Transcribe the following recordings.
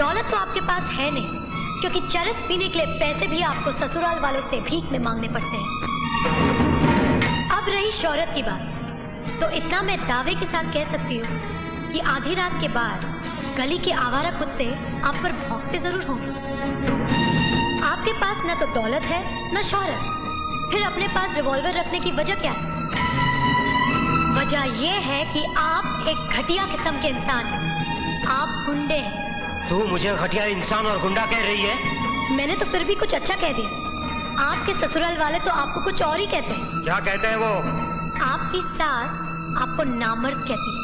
दौलत तो आपके पास है नहीं, क्योंकि चरस पीने के लिए पैसे भी आपको ससुराल वालों से भीख में मांगने पड़ते हैं। अब रही शोहरत की बात, तो इतना मैं दावे के साथ कह सकती हूँ कि आधी रात के बाद गली के आवारा कुत्ते आप पर भौंकते जरूर होंगे। आपके पास न तो दौलत है न शोहरत, फिर अपने पास रिवॉल्वर रखने की वजह क्या है? वजह यह है कि आप एक घटिया किस्म के इंसान हैं। आप गुंडे हैं। तू मुझे घटिया इंसान और गुंडा कह रही है? मैंने तो फिर भी कुछ अच्छा कह दिया। आपके ससुराल वाले तो आपको कुछ और ही कहते हैं। क्या कहते हैं वो? आपकी सास आपको नामर्द कहती है।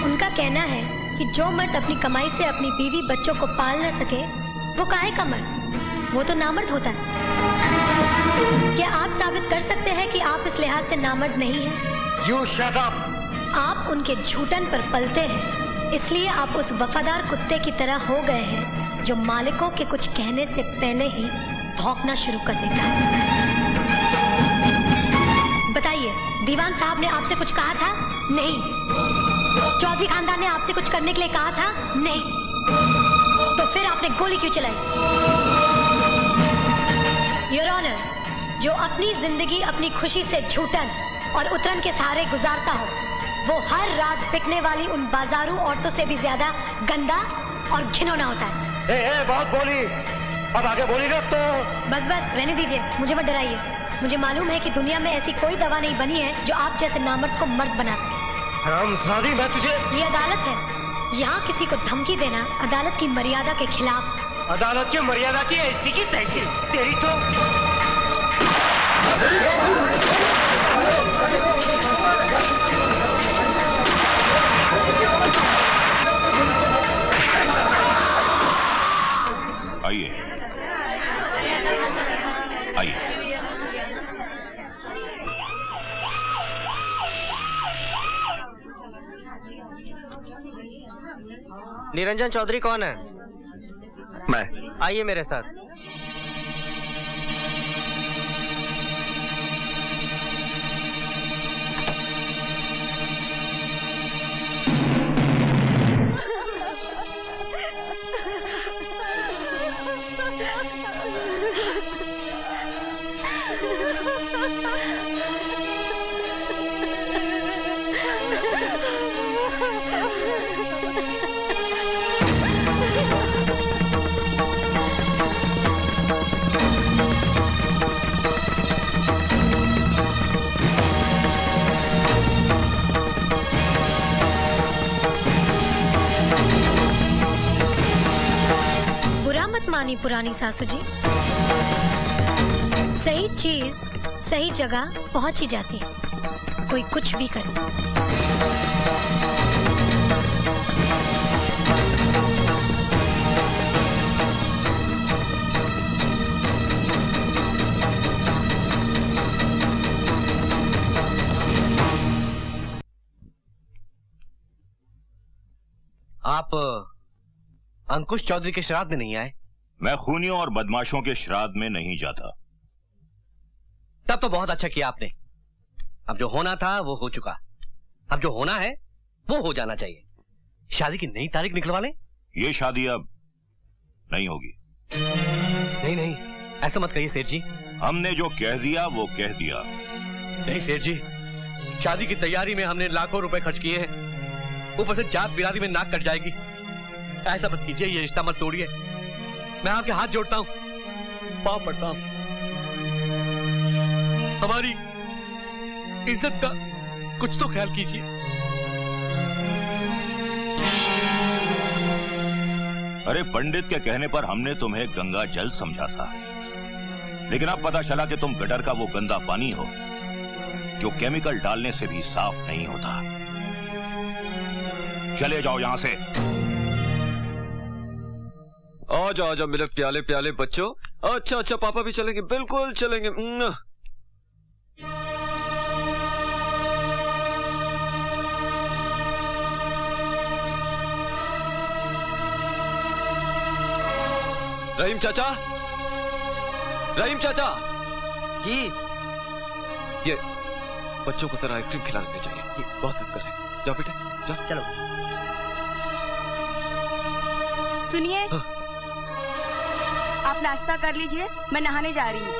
उनका कहना है कि जो मर्द अपनी कमाई से अपनी बीवी बच्चों को पाल न सके वो काहे का मर्द, वो तो नामर्द होता है। क्या आप साबित कर सकते हैं कि आप इस लिहाज से नामर्द नहीं हैं? You shut up! आप उनके झूठन पर पलते हैं, इसलिए आप उस वफादार कुत्ते की तरह हो गए हैं जो मालिकों के कुछ कहने से पहले ही भौंकना शुरू कर देता है। बताइए, दीवान साहब ने आपसे कुछ कहा था? नहीं। चौधरी खानदान ने आपसे कुछ करने के लिए कहा था? नहीं। तो फिर आपने गोली क्यों चलाई? योर ऑनर, जो अपनी जिंदगी अपनी खुशी से झूठन और उतरन के सहारे गुजारता हो, वो हर रात बिकने वाली उन बाजारू औरतों से भी ज्यादा गंदा और घिनौना होता है। बहुत बोली, अब आगे बोली ना तो। बस बस रहने दीजिए, मुझे मत डराइए। मुझे मालूम है कि दुनिया में ऐसी कोई दवा नहीं बनी है जो आप जैसे नामर्द को मर्द बना सके। हरामजादी, मैं तुझे। ये अदालत है, यहाँ किसी को धमकी देना अदालत की मर्यादा के खिलाफ। अदालत की मर्यादा की ऐसी की तैसी, तेरी तो। आइए आइए। निरंजन चौधरी कौन है? मैं। आइए मेरे साथ। मानी पुरानी सासू जी, सही चीज सही जगह पहुंच ही जाती है, कोई कुछ भी करे। आप अंकुश चौधरी के श्राद्ध में नहीं आए? मैं खूनियों और बदमाशों के श्राद्ध में नहीं जाता। तब तो बहुत अच्छा किया आपने। अब जो होना था वो हो चुका, अब जो होना है वो हो जाना चाहिए। शादी की नई तारीख निकलवा लें। ये शादी अब नहीं होगी। नहीं नहीं, ऐसा मत कहिए सेठ जी। हमने जो कह दिया वो कह दिया। नहीं सेठ जी, शादी की तैयारी में हमने लाखों रुपए खर्च किए हैं, ऊपर से जात बिरादरी में नाक कट जाएगी। ऐसा मत कीजिए, ये रिश्ता मत तोड़िए। मैं आपके हाथ जोड़ता हूं, पांव पड़ता हूं। हमारी इज्जत का कुछ तो ख्याल कीजिए। अरे पंडित के कहने पर हमने तुम्हें गंगा जल समझा था, लेकिन अब पता चला कि तुम गटर का वो गंदा पानी हो जो केमिकल डालने से भी साफ नहीं होता। चले जाओ यहां से। आजा आजा मेरे प्याले प्याले बच्चों। अच्छा अच्छा, पापा भी चलेंगे, बिल्कुल चलेंगे। रहीम चाचा, रहीम चाचा जी, ये बच्चों को सर आइसक्रीम खिलाने चाहिए, ये बहुत जिद कर रहे हैं। जाओ बेटे जाओ। चलो। सुनिए, आप नाश्ता कर लीजिए, मैं नहाने जा रही हूँ।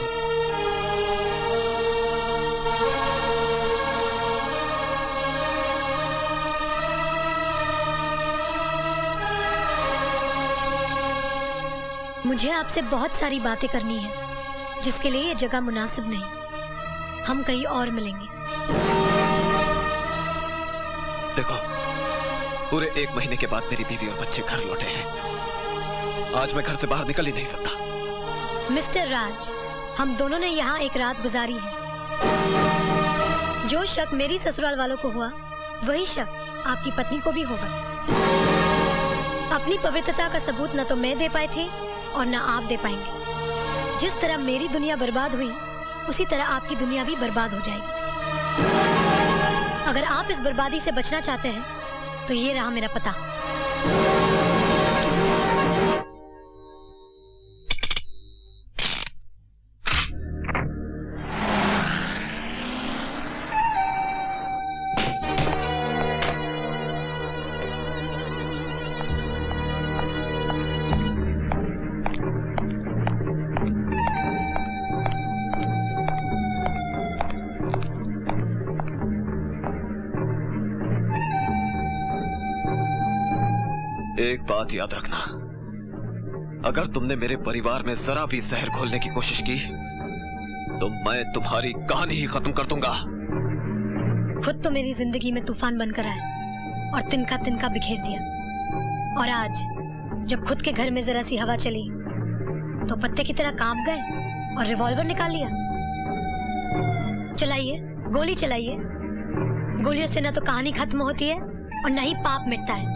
मुझे आपसे बहुत सारी बातें करनी है, जिसके लिए ये जगह मुनासिब नहीं। हम कहीं और मिलेंगे। देखो, पूरे 1 महीने के बाद मेरी बीवी और बच्चे घर लौटे हैं। आज मैं घर से बाहर निकल ही नहीं सकता। मिस्टर राज, हम दोनों ने यहाँ एक रात गुजारी है। जो शक मेरी ससुराल वालों को हुआ, वही शक आपकी पत्नी को भी होगा। अपनी पवित्रता का सबूत न तो मैं दे पाए थे और न आप दे पाएंगे। जिस तरह मेरी दुनिया बर्बाद हुई, उसी तरह आपकी दुनिया भी बर्बाद हो जाएगी। अगर आप इस बर्बादी से बचना चाहते हैं, तो ये रहा मेरा पता। एक बात याद रखना, अगर तुमने मेरे परिवार में जरा भी जहर घोलने की कोशिश की, तो मैं तुम्हारी कहानी ही खत्म कर दूंगा। खुद तो मेरी जिंदगी में तूफान बनकर आए और तिनका तिनका बिखेर दिया, और आज जब खुद के घर में जरा सी हवा चली, तो पत्ते की तरह कांप गए और रिवॉल्वर निकाल लिया। चलाइए, गोली चलाइए। गोलियों से न तो कहानी खत्म होती है और न ही पाप मिटता है।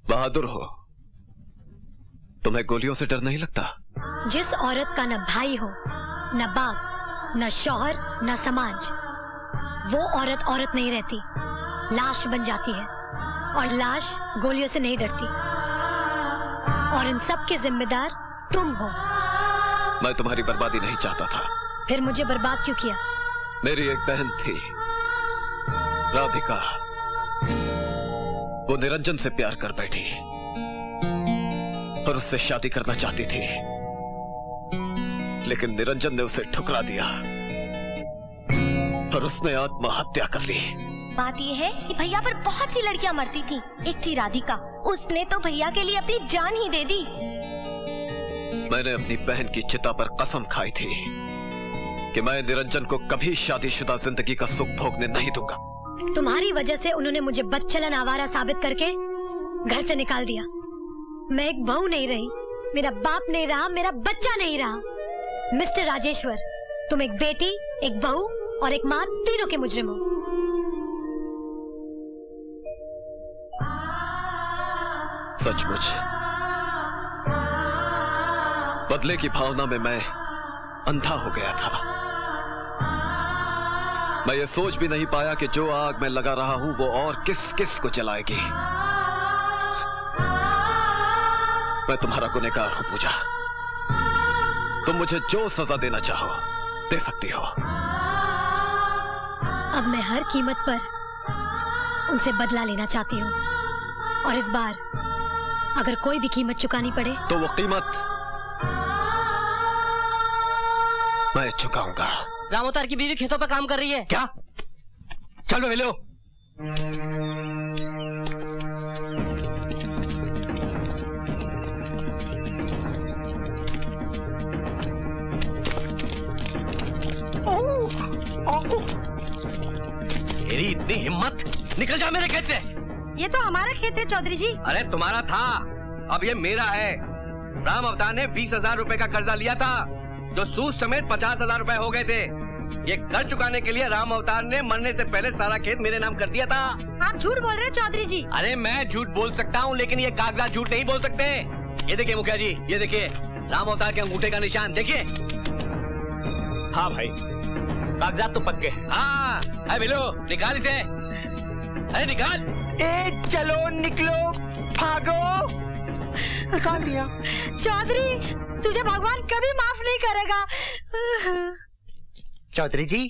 बहादुर हो, तुम्हें गोलियों से डर नहीं लगता? जिस औरत का न भाई हो, न बाप, न शौहर, न समाज, वो औरत औरत नहीं रहती, लाश बन जाती है। और लाश गोलियों से नहीं डरती। और इन सब के जिम्मेदार तुम हो। मैं तुम्हारी बर्बादी नहीं चाहता था। फिर मुझे बर्बाद क्यों किया? मेरी एक बहन थी, राधिका। वो निरंजन से प्यार कर बैठी और उससे शादी करना चाहती थी, लेकिन निरंजन ने उसे ठुकरा दिया और उसने आत्महत्या कर ली। बात यह है कि भैया पर बहुत सी लड़कियां मरती थी। एक थी राधिका, उसने तो भैया के लिए अपनी जान ही दे दी। मैंने अपनी बहन की चिता पर कसम खाई थी कि मैं निरंजन को कभी शादीशुदा जिंदगी का सुख भोगने नहीं दूंगा। तुम्हारी वजह से उन्होंने मुझे बदचलन आवारा साबित करके घर से निकाल दिया। मैं एक बहू नहीं रही, मेरा बाप नहीं रहा, मेरा बच्चा नहीं रहा। मिस्टर राजेश्वर, तुम एक बेटी, एक बहू और एक माँ, तीनों के मुजरिम हो। सचमुच बदले की भावना में मैं अंधा हो गया था। मैं ये सोच भी नहीं पाया कि जो आग मैं लगा रहा हूं वो और किस किस को जलाएगी। मैं तुम्हारा गुनहगार हूं पूजा। तुम मुझे जो सजा देना चाहो दे सकती हो। अब मैं हर कीमत पर उनसे बदला लेना चाहती हूँ, और इस बार अगर कोई भी कीमत चुकानी पड़े तो वो कीमत मैं चुकाऊंगा। रामोतार की बीवी खेतों पर काम कर रही है। क्या? चलो मिलो। तेरी इतनी हिम्मत, निकल जा मेरे खेत से। ये तो हमारा खेत है चौधरी जी। अरे तुम्हारा था, अब ये मेरा है। राम अवतार ने 20,000 रुपए का कर्जा लिया था, जो सूद समेत 50,000 रुपए हो गए थे। ये कर्ज चुकाने के लिए राम अवतार ने मरने से पहले सारा खेत मेरे नाम कर दिया था। आप झूठ बोल रहे हैं चौधरी जी। अरे मैं झूठ बोल सकता हूँ, लेकिन ये कागजात झूठ नहीं बोल सकते। ये देखिए मुखिया जी, ये देखिए राम अवतार के अंगूठे का निशान देखिए। हाँ भाई, कागजात तो पक्के हैं। हाँ, अरे मिलो, निकाल इसे। अरे निकाल। चलो निकलो, भागो। निकाल दिया। चौधरी, तुझे भगवान कभी माफ नहीं करेगा। चौधरी जी,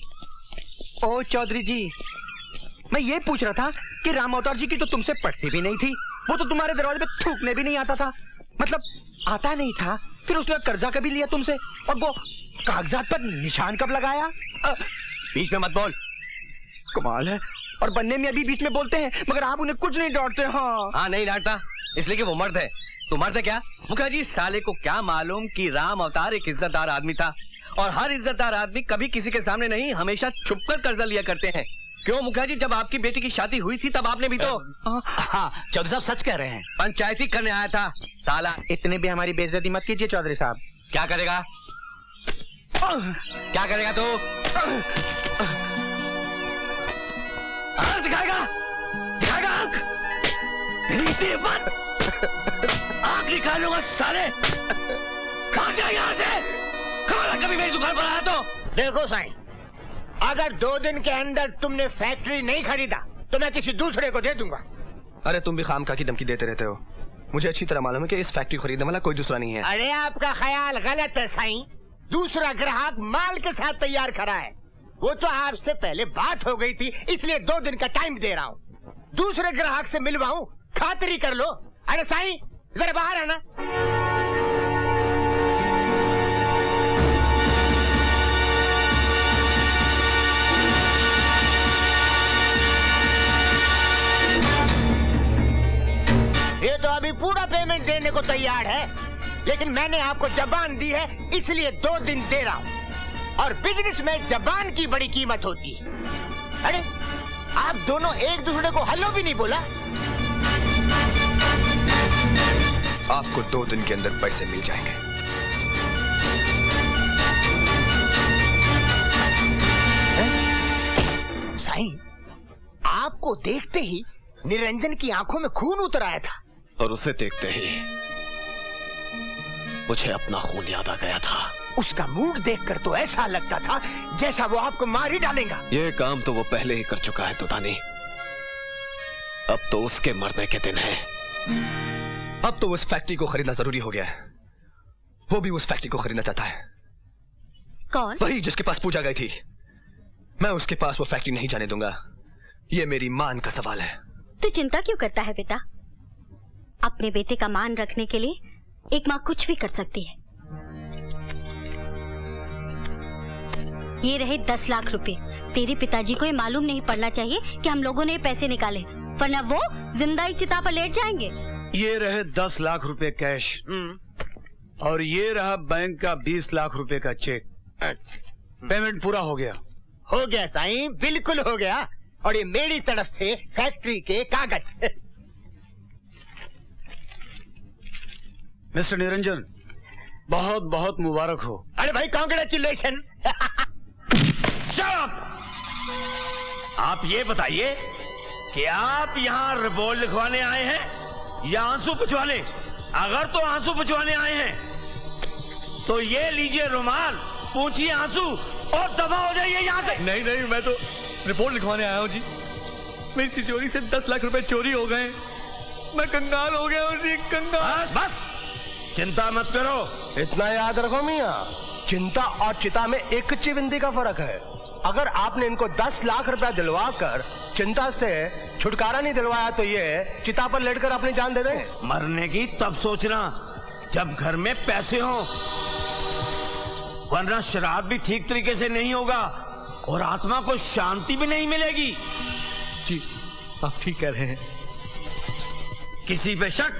ओ चौधरी जी, मैं ये पूछ रहा था कि राम अवतार जी की तो तुमसे पटती भी नहीं थी, वो तो तुम्हारे दरवाजे पे थूकने भी नहीं आता था, मतलब आता नहीं था, फिर उसने कर्जा कभी लिया तुमसे, और वो कागजात पर निशान कब लगाया? बीच में मत बोल। कमाल है, और बनने में अभी बीच में बोलते हैं, मगर आप उन्हें कुछ नहीं डांटते। हाँ नहीं डांटता, इसलिए कि वो मर्द है। तू मर्द है क्या? मुखिया जी, साले को क्या मालूम कि राम अवतार एक इज्जतदार आदमी था, और हर इज्जतदार आदमी कभी किसी के सामने नहीं, हमेशा छुपकर कर्जा लिया करते हैं। क्यों मुखिया जी, जब आपकी बेटी की शादी हुई थी तब आपने भी तो। हाँ, चौधरी साहब सच कह रहे हैं। पंचायती करने आया था साला। इतने भी हमारी बेइज्जती मत कीजिए चौधरी साहब। क्या करेगा? क्या करेगा तू? दिखाएगा आंख? आंख निकालूंगा साले। भाग जा यहाँ से। कभी मेरी दुकान पर आया तो देखो साईं, अगर 2 दिन के अंदर तुमने फैक्ट्री नहीं खरीदा तो मैं किसी दूसरे को दे दूंगा। अरे तुम भी खामखा की धमकी देते रहते हो, मुझे अच्छी तरह मालूम है कि इस फैक्ट्री खरीदने वाला कोई दूसरा नहीं है। अरे आपका ख्याल गलत है साईं, दूसरा ग्राहक माल के साथ तैयार खड़ा है। वो तो आपसे पहले बात हो गई थी, इसलिए 2 दिन का टाइम दे रहा हूँ। दूसरे ग्राहक से मिलवाऊं, खातिरी कर लो। अरे साईं जरा बाहर आना। ये तो अभी पूरा पेमेंट देने को तैयार है, लेकिन मैंने आपको जबान दी है, इसलिए 2 दिन दे रहा हूँ। और बिजनेस में जबान की बड़ी कीमत होती है। अरे आप दोनों एक दूसरे को हेलो भी नहीं बोला। आपको 2 दिन के अंदर पैसे मिल जाएंगे। साईं, आपको देखते ही निरंजन की आंखों में खून उतर आया था, और उसे देखते ही मुझे अपना खून याद आ गया था। उसका मूड देखकर तो ऐसा लगता था जैसा वो आपको मार ही डालेगा। ये काम तो वो पहले ही कर चुका है दुदानी, अब तो उसके मरने के दिन है। अब तो उस फैक्ट्री को खरीदना जरूरी हो गया है। वो भी उस फैक्ट्री को खरीदना चाहता है। कौन? वही जिसके पास पूजा गई थी। मैं उसके पास वो फैक्ट्री नहीं जाने दूंगा। ये मेरी मान का सवाल है। तू चिंता क्यों करता है बेटा? अपने बेटे का मान रखने के लिए एक माँ कुछ भी कर सकती है। ये रहे 10 लाख रुपए। तेरे पिताजी को ये मालूम नहीं पड़ना चाहिए कि हम लोगों ने पैसे निकाले, वरना वो जिंदा ही चिता पर लेट जाएंगे। ये रहे 10 लाख रुपए कैश, और ये रहा बैंक का 20 लाख रुपए का चेक। पेमेंट पूरा हो गया। हो गया साईं, बिल्कुल हो गया। और ये मेरी तरफ से फैक्ट्री के कागज। मिस्टर निरंजन, बहुत बहुत मुबारक हो। अरे भाई कांग्रेचुलेशन। आप ये बताइए कि आप यहाँ रिपोर्ट लिखवाने आए हैं या आंसू पुछवाने? अगर तो आंसू पुछवाने आए हैं तो ये लीजिए रुमाल, पूछिए आंसू और दफा हो जाइए यहाँ से। नहीं नहीं, मैं तो रिपोर्ट लिखवाने आया हूँ जी। मेरी तिजोरी से 10 लाख रुपए चोरी हो गए। मैं कंगाल हो गया हूँ जी, कंगाल। बस बस, चिंता मत करो। इतना याद रखो मियाँ, चिंता और चिता में एक चिविंदी का फर्क है। अगर आपने इनको 10 लाख रुपया दिलवा कर चिंता से छुटकारा नहीं दिलवाया तो ये चिता पर लेटकर अपनी जान दे देंगे। मरने की तब सोचना जब घर में पैसे हो, वरना श्राद्ध भी ठीक तरीके से नहीं होगा और आत्मा को शांति भी नहीं मिलेगी। जी आप ठीक कह रहे हैं। किसी पे शक?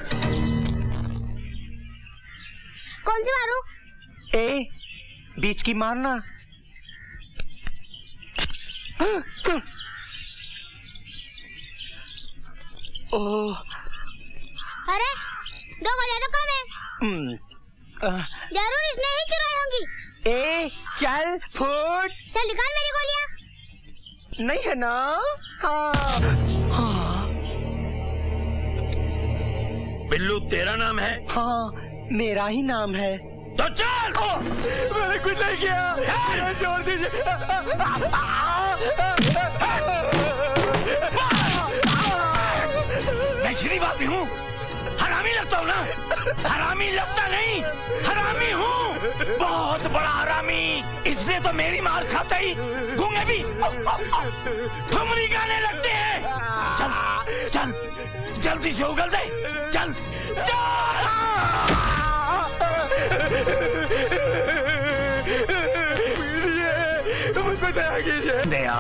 कौन सी मारो? ए, बीच की मारना। ओह, अरे 2 गोलियां तो कम है। जरूर इसने ही चुराई होंगी। ए, चल फुट। चल निकाल मेरी गोलियां। नहीं है ना? हाँ। बिल्लू तेरा नाम है? हाँ, मेरा ही नाम है। तो चल। मैंने कुछ नहीं किया, छोड़ दीजिए। मैं शरीफ आदमी हूँ, हरामी लगता लगता हूँ ना? हरामी लगता नहीं, हरामी हूँ, बहुत बड़ा हरामी। इसने तो मेरी मार खाता ही गूंगे भी ठुमरी गाने लगते हैं। चल चल जल्दी से उगल दे, चल चल। दया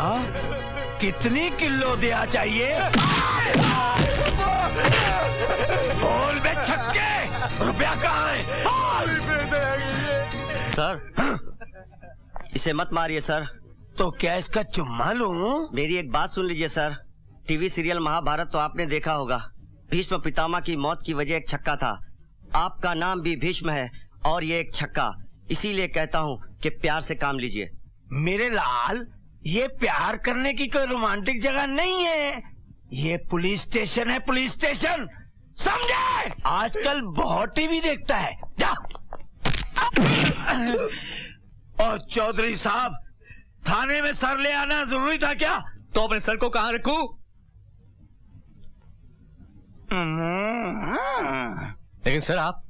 कितनी किलो दिया चाहिए? बोल बे छक्के, रुपया कहाँ है? सर इसे मत मारिए सर। तो क्या इसका चुम्मा लूं? मेरी एक बात सुन लीजिए सर। टीवी सीरियल महाभारत तो आपने देखा होगा। भीष्म पितामह की मौत की वजह एक छक्का था। आपका नाम भी भीष्म है और ये एक छक्का। इसीलिए कहता हूँ कि प्यार से काम लीजिए। मेरे लाल, ये प्यार करने की कोई रोमांटिक जगह नहीं है। ये पुलिस स्टेशन है, पुलिस स्टेशन, समझे? आजकल बहुत टीवी देखता है। जा। और चौधरी साहब, थाने में सर ले आना जरूरी था क्या? तो अपने सर को कहाँ रखूं? लेकिन सर आप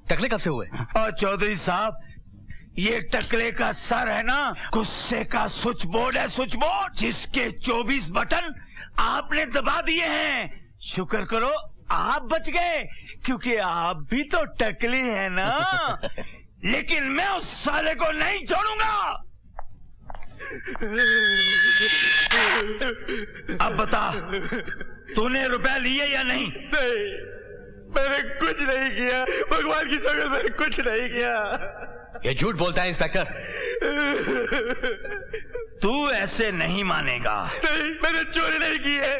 टकले कब से हुए? और चौधरी साहब, ये टकले का सर है ना, गुस्से का स्विच बोर्ड है, स्विच बोर्ड, जिसके 24 बटन आपने दबा दिए हैं। शुक्र करो आप बच गए, क्योंकि आप भी तो टकले हैं ना। लेकिन मैं उस साले को नहीं छोड़ूंगा। अब बता, तूने रुपया लिए या नहीं? नहीं, मैंने कुछ नहीं किया, भगवान की कसम मैंने कुछ नहीं किया। ये झूठ बोलता है इंस्पेक्टर। तू ऐसे नहीं मानेगा। नहीं, मैंने चोरी नहीं की है।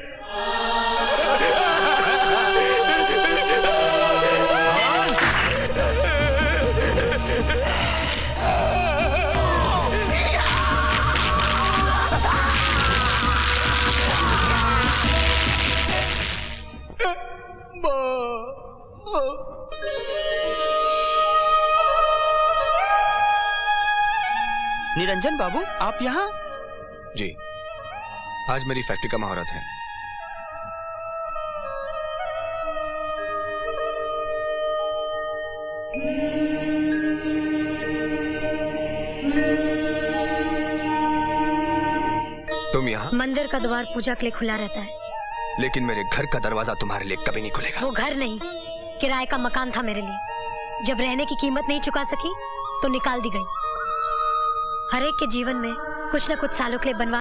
निरंजन बाबू, आप यहाँ? जी, आज मेरी फैक्ट्री का मुहूर्त है। तुम यहाँ? मंदिर का द्वार पूजा के लिए खुला रहता है, लेकिन मेरे घर का दरवाजा तुम्हारे लिए कभी नहीं खुलेगा। वो घर नहीं, किराए का मकान था मेरे लिए। जब रहने की कीमत नहीं चुका सकी तो निकाल दी गई। हर एक के जीवन में कुछ न कुछ सालों के लिए बनवा